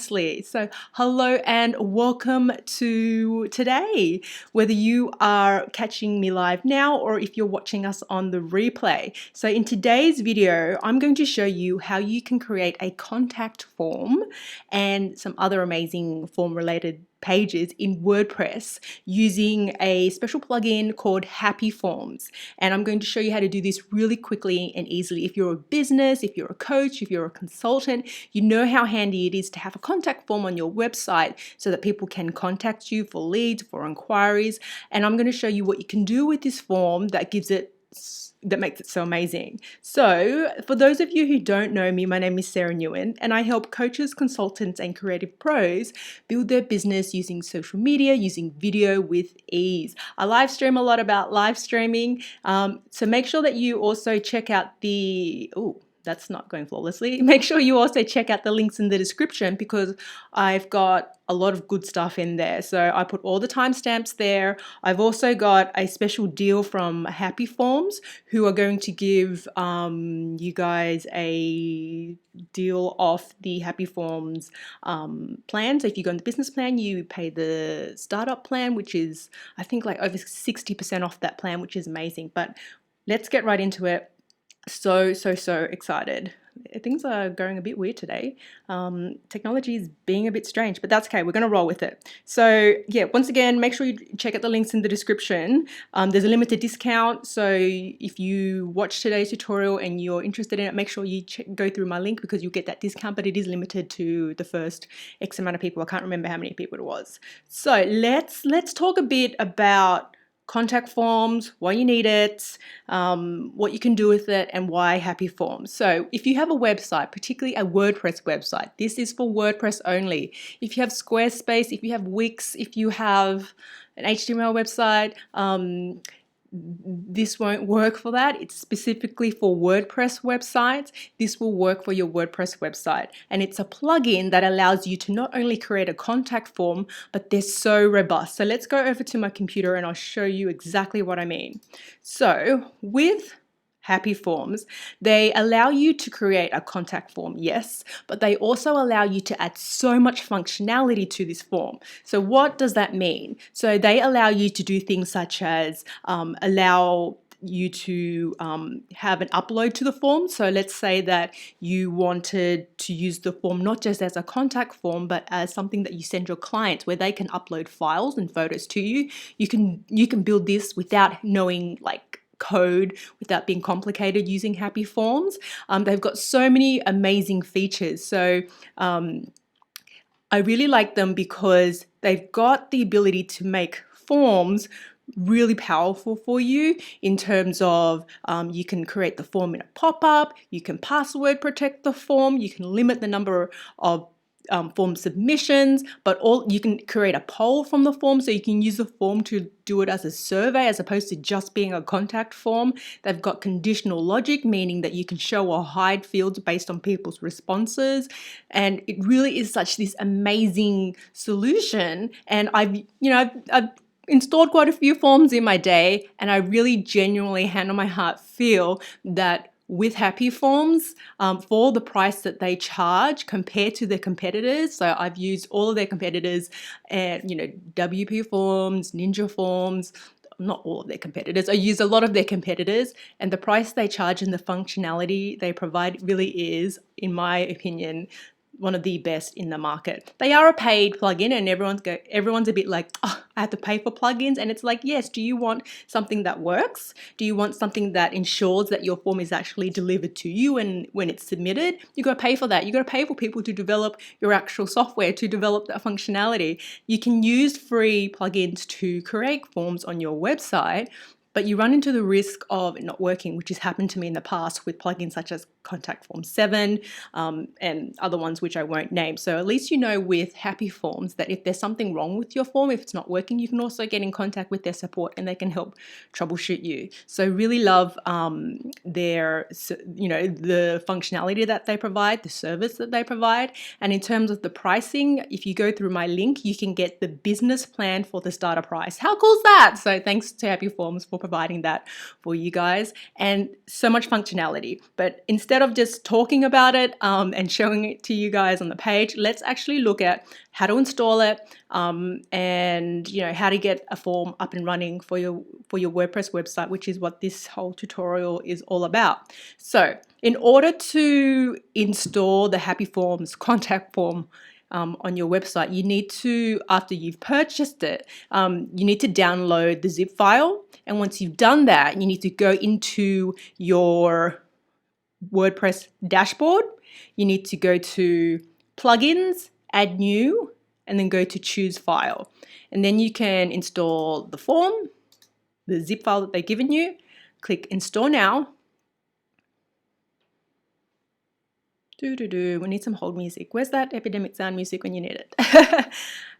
So hello and welcome to today, whether you are catching me live now or if you're watching us on the replay. So in today's video, I'm going to show you how you can create a contact form and some other amazing form related pages in WordPress using a special plugin called Happyforms. And I'm going to show you how to do this really quickly and easily. If you're a business, if you're a coach, if you're a consultant, you know how handy it is to have a contact form on your website so that people can contact you for leads, for inquiries. And I'm going to show you what you can do with this form that makes it so amazing. So for those of you who don't know me, my name is Sarah Nguyen, and I help coaches, consultants, and creative pros build their business using social media, using video with ease. I live stream a lot about live streaming, so make sure that you also check out that's not going flawlessly. Make sure you also check out the links in the description because I've got a lot of good stuff in there. So I put all the timestamps there. I've also got a special deal from Happyforms who are going to give you guys a deal off the Happyforms plan. So if you go on the business plan, you pay the startup plan, which is I think like over 60% off that plan, which is amazing. But let's get right into it. So excited. Things are going a bit weird today. Technology is being a bit strange, but that's okay. We're going to roll with it. So yeah, once again, make sure you check out the links in the description. There's a limited discount. So if you watch today's tutorial and you're interested in it, make sure you go through my link because you'll get that discount, but it is limited to the first X amount of people. I can't remember how many people it was. So let's talk a bit about contact forms, why you need it, what you can do with it, and why Happyforms. So if you have a website, particularly a WordPress website, this is for WordPress only. If you have Squarespace, if you have Wix, if you have an HTML website, this won't work for that. It's specifically for WordPress websites. This will work for your WordPress website. And it's a plugin that allows you to not only create a contact form, but they're so robust. So let's go over to my computer and I'll show you exactly what I mean. So with Happyforms, they allow you to create a contact form, yes, but they also allow you to add so much functionality to this form. So what does that mean? So they allow you to do things such as allow you to have an upload to the form. So let's say that you wanted to use the form not just as a contact form, but as something that you send your clients where they can upload files and photos to you. You can build this without knowing like code, without being complicated, using Happyforms. They've got so many amazing features. So I really like them because they've got the ability to make forms really powerful for you in terms of you can create the form in a pop-up, you can password protect the form, you can limit the number of form submissions, but you can create a poll from the form, so you can use the form to do it as a survey as opposed to just being a contact form. They've got conditional logic, meaning that you can show or hide fields based on people's responses, and it really is such this amazing solution. And I've installed quite a few forms in my day, and I really genuinely, hand on my heart, feel that with Happyforms, for the price that they charge compared to their competitors. So I've used all of their competitors, and WP Forms, Ninja Forms, not all of their competitors. I use a lot of their competitors, and the price they charge and the functionality they provide really is, in my opinion, one of the best in the market. They are a paid plugin, and everyone's a bit like, oh, I have to pay for plugins. And it's like, yes, do you want something that works? Do you want something that ensures that your form is actually delivered to you and when it's submitted? You got to pay for that. You got to pay for people to develop your actual software, to develop that functionality. You can use free plugins to create forms on your website, but you run into the risk of it not working, which has happened to me in the past with plugins such as Contact Form 7 and other ones which I won't name. So at least you know with Happyforms that if there's something wrong with your form, if it's not working, you can also get in contact with their support and they can help troubleshoot you. So really love their, the functionality that they provide, the service that they provide. And in terms of the pricing, if you go through my link, you can get the business plan for the starter price. How cool is that? So thanks to Happyforms for providing that for you guys, and so much functionality. But instead instead of just talking about it and showing it to you guys on the page, let's actually look at how to install it and how to get a form up and running for your WordPress website, which is what this whole tutorial is all about. So in order to install the Happyforms contact form on your website, you need to, after you've purchased it, you need to download the zip file. And once you've done that, you need to go into your WordPress dashboard. You need to go to plugins, add new, and then go to choose file. And then you can install the form, the zip file that they've given you. Click install now. We need some hold music. Where's that epidemic sound music when you need it?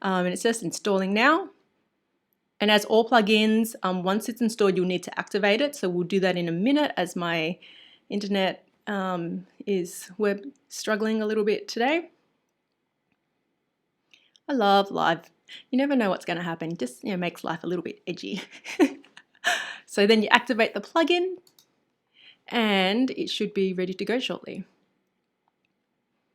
And it's just installing now. And as all plugins, once it's installed, you'll need to activate it. So we'll do that in a minute as my internet is struggling a little bit today. I love live. You never know what's going to happen. It just makes life a little bit edgy. So then you activate the plugin and it should be ready to go shortly.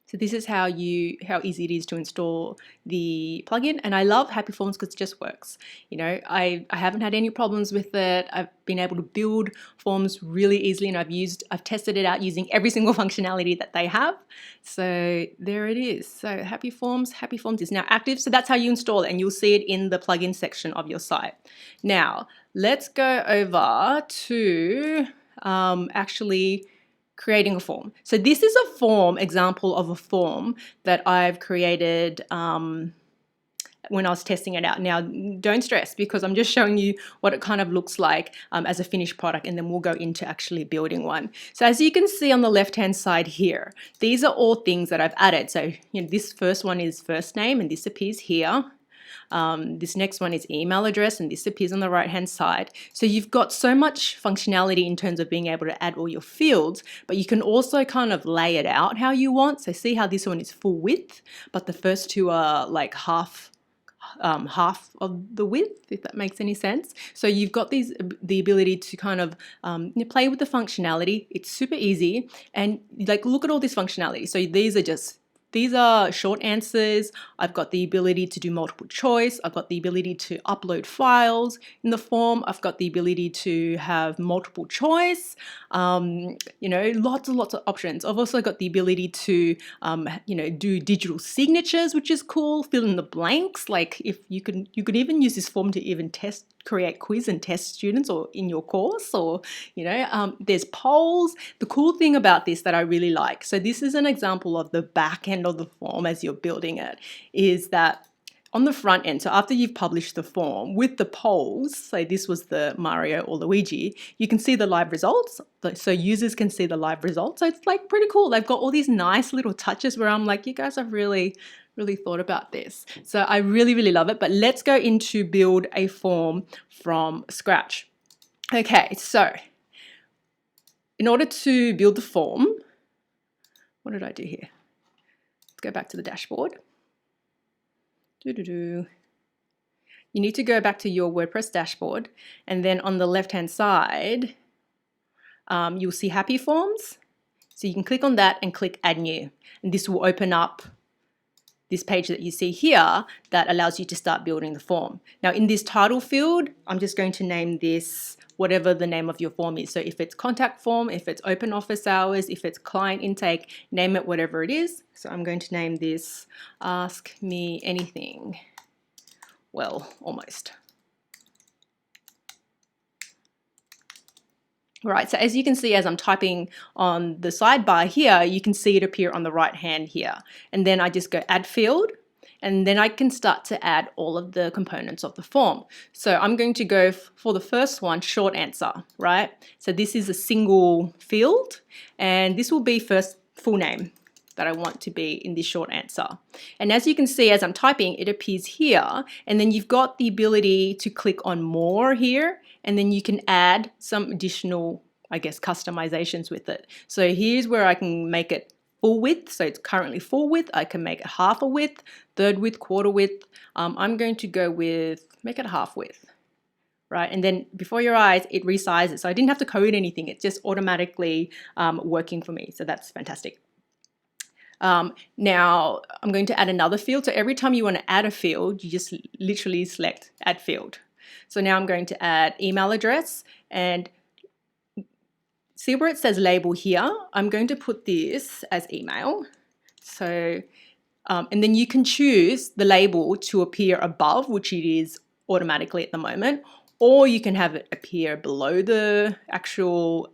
So this is how easy it is to install the plugin, and I love Happyforms because it just works. I haven't had any problems with it. I've been able to build forms really easily, and I've tested it out using every single functionality that they have. So there it is. So Happyforms is now active. So that's how you install it, and you'll see it in the plugin section of your site. Now let's go over to actually creating a form. So this is a form example of a form that I've created when I was testing it out. Now, don't stress because I'm just showing you what it kind of looks like as a finished product, and then we'll go into actually building one. So as you can see on the left-hand side here, these are all things that I've added. So this first one is first name, and this appears here. This next one is email address, and this appears on the right hand side. So you've got so much functionality in terms of being able to add all your fields, but you can also kind of lay it out how you want. So see how this one is full width, but the first two are like half of the width, if that makes any sense. So you've got the ability to kind of play with the functionality. It's super easy, and look at all this functionality. So these are short answers. I've got the ability to do multiple choice. I've got the ability to upload files in the form. I've got the ability to have multiple choice. Lots and lots of options. I've also got the ability to, do digital signatures, which is cool. Fill in the blanks. Like if you could even use this form to even create quiz and test students or in your course, or there's polls. The cool thing about this that I really like, so this is an example of the back end of the form as you're building it, is that on the front end, so after you've published the form with the polls, so this was the Mario or Luigi, you can see the live results. So users can see the live results. So it's pretty cool. They've got all these nice little touches where I'm like, you guys have really thought about this. So I really love it. But let's go into build a form from scratch. Okay, so in order to build the form, what did I do here? Let's go back to the dashboard. You need to go back to your WordPress dashboard, and then on the left hand side you'll see Happyforms. So you can click on that and click add new, and this will open up this page that you see here that allows you to start building the form. Now in this title field, I'm just going to name this whatever the name of your form is. So if it's contact form, if it's open office hours, if it's client intake, name it whatever it is. So I'm going to name this Ask Me Anything. Well, almost. Right, so as you can see, as I'm typing on the sidebar here, you can see it appear on the right hand here. And then I just go add field, and then I can start to add all of the components of the form. So I'm going to go for the first one, short answer, right? So this is a single field, and this will be first full name that I want to be in this short answer. And as you can see, as I'm typing, it appears here, and then you've got the ability to click on more here, and then you can add some additional, I guess, customizations with it. So here's where I can make it full width. So it's currently full width. I can make it half a width, third width, quarter width. I'm going to go with, make it half width. right? And then before your eyes, it resizes. So I didn't have to code anything. It's just automatically working for me. So that's fantastic. Now I'm going to add another field. So every time you want to add a field, you just literally select add field. So now I'm going to add email address, and see where it says label here? I'm going to put this as email. So, and then you can choose the label to appear above, which it is automatically at the moment, or you can have it appear below the actual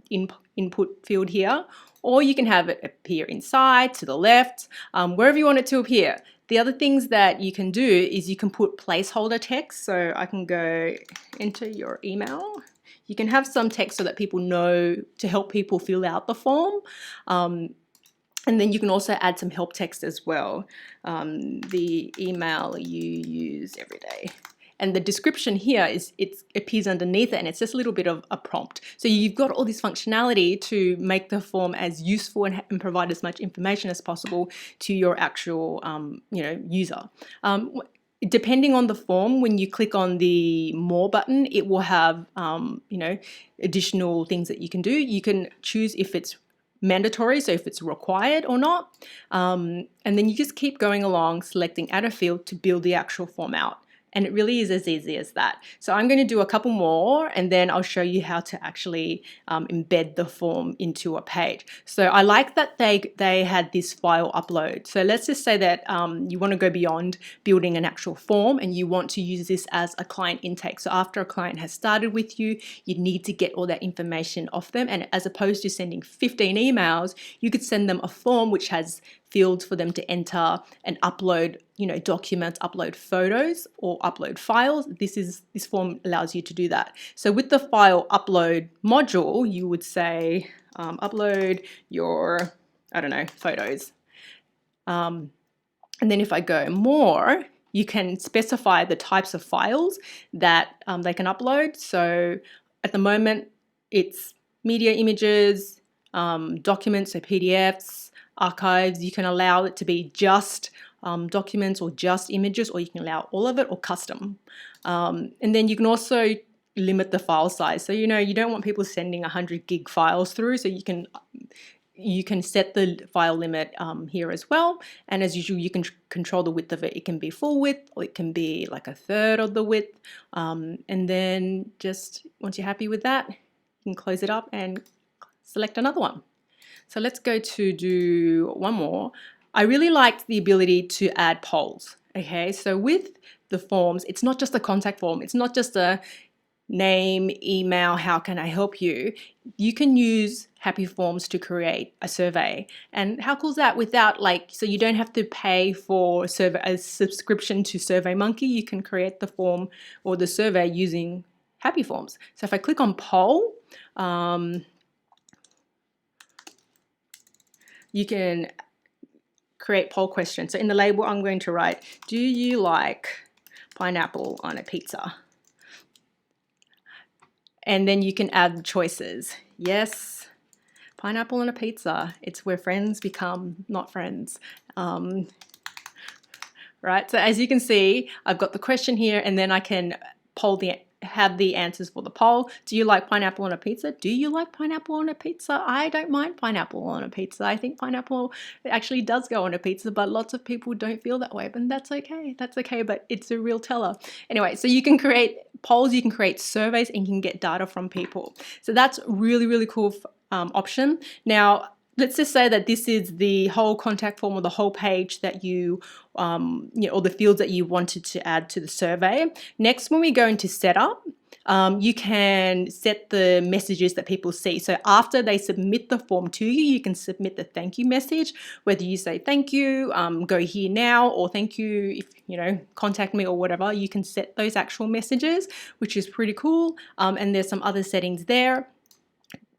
input field here, or you can have it appear inside, to the left, wherever you want it to appear. The other things that you can do is you can put placeholder text. So I can go enter your email. You can have some text so that people know, to help people fill out the form. And then you can also add some help text as well. The email you use every day. And the description here it appears underneath it, and it's just a little bit of a prompt. So you've got all this functionality to make the form as useful and provide as much information as possible to your actual user. Depending on the form, when you click on the more button, it will have additional things that you can do. You can choose if it's mandatory, so if it's required or not, and then you just keep going along selecting add a field to build the actual form out. And it really is as easy as that. So I'm going to do a couple more, and then I'll show you how to actually embed the form into a page. So I like that they had this file upload. So let's just say that you want to go beyond building an actual form, and you want to use this as a client intake. So after a client has started with you, you need to get all that information off them. And as opposed to sending 15 emails, you could send them a form which has fields for them to enter and upload, documents, upload photos or upload files. This form allows you to do that. So with the file upload module, you would say upload your, photos. And then if I go more, you can specify the types of files that they can upload. So at the moment, it's media, images, documents, so PDFs, archives. You can allow it to be just documents or just images, or you can allow all of it or custom. And then you can also limit the file size. So you don't want people sending 100 gig files through, so you can set the file limit here as well. And as usual, you can control the width of it. It can be full width, or it can be like a third of the width. And then just once you're happy with that, you can close it up and select another one. So let's go to do one more. I really liked the ability to add polls. Okay, so with the forms, it's not just a contact form. It's not just a name, email, how can I help you? You can use Happyforms to create a survey. And how cool is that? Without so you don't have to pay for a subscription to SurveyMonkey. You can create the form or the survey using Happyforms. So if I click on poll, you can create poll questions. So in the label, I'm going to write, do you like pineapple on a pizza? And then you can add choices. Yes, pineapple on a pizza. It's where friends become not friends. Right, so as you can see, I've got the question here, and then I can have the answers for the poll. Do you like pineapple on a pizza? Do you like pineapple on a pizza? I don't mind pineapple on a pizza. I think pineapple actually does go on a pizza, but lots of people don't feel that way, but that's okay. That's okay, but it's a real teller. Anyway, so you can create polls, you can create surveys, and you can get data from people. So that's really, really cool option. Now, let's just say that this is the whole contact form or the whole page that you or the fields that you wanted to add to the survey. Next, when we go into setup, you can set the messages that people see. So after they submit the form to you, you can submit the thank you message, whether you say thank you, go here now, or thank you if, contact me or whatever. You can set those actual messages, which is pretty cool. And there's some other settings there.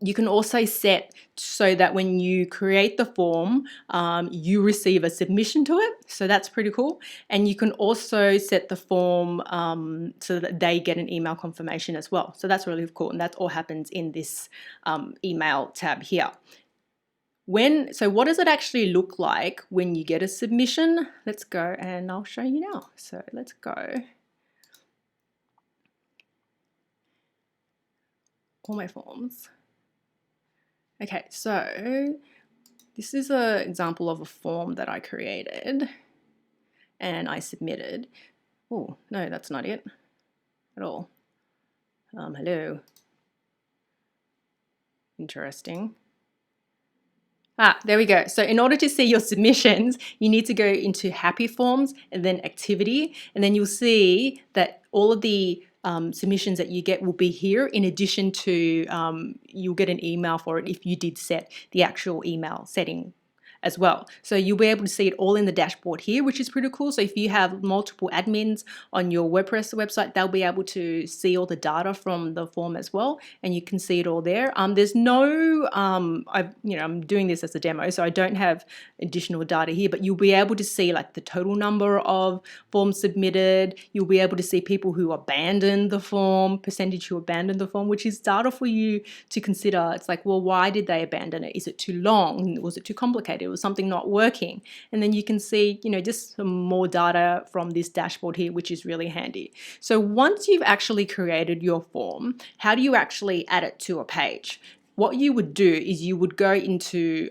You can also set so that when you create the form, you receive a submission to it. So that's pretty cool. And you can also set the form so that they get an email confirmation as well. So that's really cool. And that all happens in this email tab here. So what does it actually look like when you get a submission? Let's go and I'll show you now. So let's go. all my forms. Okay, so this is an example of a form that I created and I submitted. Oh, no, that's not it at all. Hello. Interesting. There we go. So in order to see your submissions, you need to go into Happyforms and then Activity, and then you'll see that all of the submissions that you get will be here, in addition to you'll get an email for it if you did set the actual email setting as well. So you'll be able to see it all in the dashboard here, which is pretty cool. So if you have multiple admins on your WordPress website, they'll be able to see all the data from the form as well, and you can see it all there. There's no, I'm doing this as a demo, so I don't have additional data here, but you'll be able to see like the total number of forms submitted. You'll be able to see people who abandoned the form, percentage who abandoned the form, which is data for you to consider. It's like, well, why did they abandon it? Is it too long? Was it too complicated? Was something not working? And then you can see, just some more data from this dashboard here, which is really handy. So once you've actually created your form, how do you actually add it to a page? What you would do is you would go into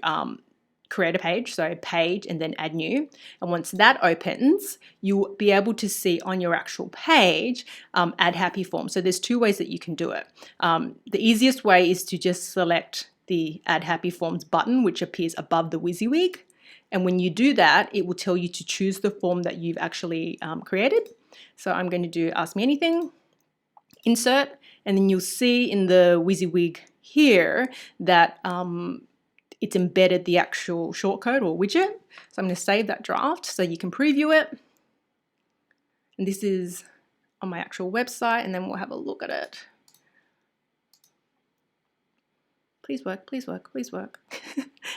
create a page, so page and then add new. And once that opens, you'll be able to see on your actual page, add Happyforms. So there's two ways that you can do it. The easiest way is to just select the add Happyforms button, which appears above the WYSIWYG. And when you do that, it will tell you to choose the form that you've actually created. So I'm going to do Ask Me Anything, insert, and then you'll see in the WYSIWYG here that it's embedded the actual shortcode or widget. So I'm going to save that draft so you can preview it. And this is on my actual website, and then we'll have a look at it. Please work, please work, please work.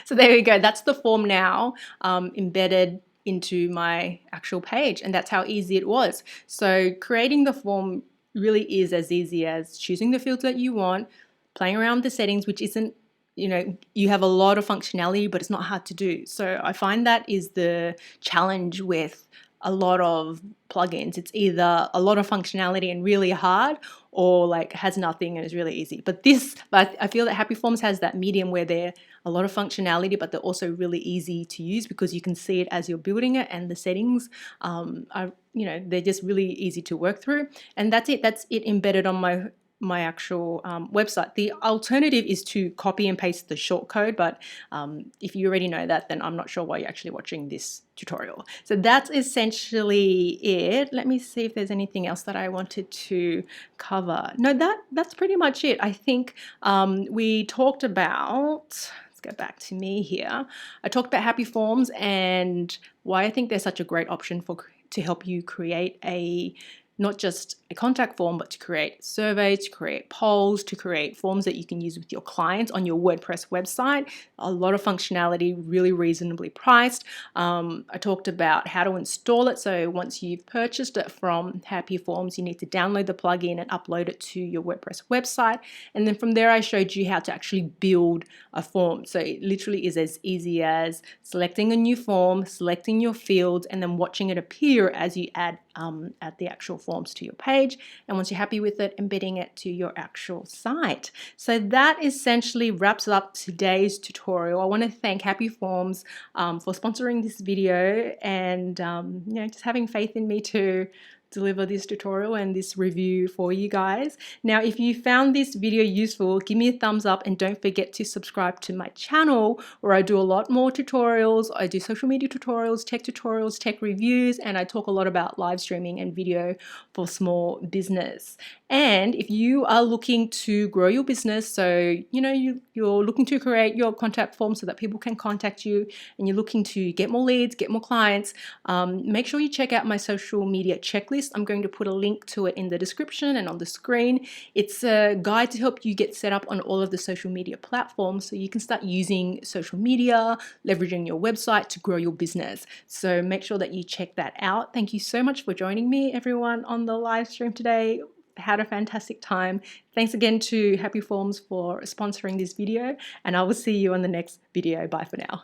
So there you go. That's the form now embedded into my actual page, and that's how easy it was. So creating the form really is as easy as choosing the fields that you want, playing around with the settings, which isn't, you have a lot of functionality, but it's not hard to do. So I find that is the challenge with a lot of plugins. It's either a lot of functionality and really hard, or like has nothing and is really easy. But I feel that Happyforms has that medium where they're a lot of functionality, but they're also really easy to use because you can see it as you're building it, and the settings are, they're just really easy to work through. And that's it. That's it embedded on my actual website. The alternative is to copy and paste the shortcode, but if you already know that, then I'm not sure why you're actually watching this tutorial. So that's essentially it. Let me see if there's anything else that I wanted to cover. No, that's pretty much it. I think we talked about, let's go back to me here. I talked about Happyforms and why I think they're such a great option to help you create not just a contact form, but to create surveys, to create polls, to create forms that you can use with your clients on your WordPress website. A lot of functionality, really reasonably priced. I talked about how to install it. So once you've purchased it from Happyforms, you need to download the plugin and upload it to your WordPress website. And then from there, I showed you how to actually build a form. So it literally is as easy as selecting a new form, selecting your fields, and then watching it appear as you add the actual forms to your page. And once you're happy with it, embedding it to your actual site. So that essentially wraps up today's tutorial. I want to thank Happyforms for sponsoring this video and just having faith in me to deliver this tutorial and this review for you guys. Now, if you found this video useful, give me a thumbs up and don't forget to subscribe to my channel where I do a lot more tutorials. I do social media tutorials, tech reviews, and I talk a lot about live streaming and video for small business. And if you are looking to grow your business, so you're looking to create your contact form so that people can contact you, and you're looking to get more leads, get more clients, make sure you check out my social media checklist. I'm going to put a link to it in the description and on the screen. It's a guide to help you get set up on all of the social media platforms so you can start using social media, leveraging your website to grow your business. So make sure that you check that out. Thank you so much for joining me, everyone, on the live stream today. Had a fantastic time. Thanks again to Happyforms for sponsoring this video, and I will see you on the next video. Bye for now.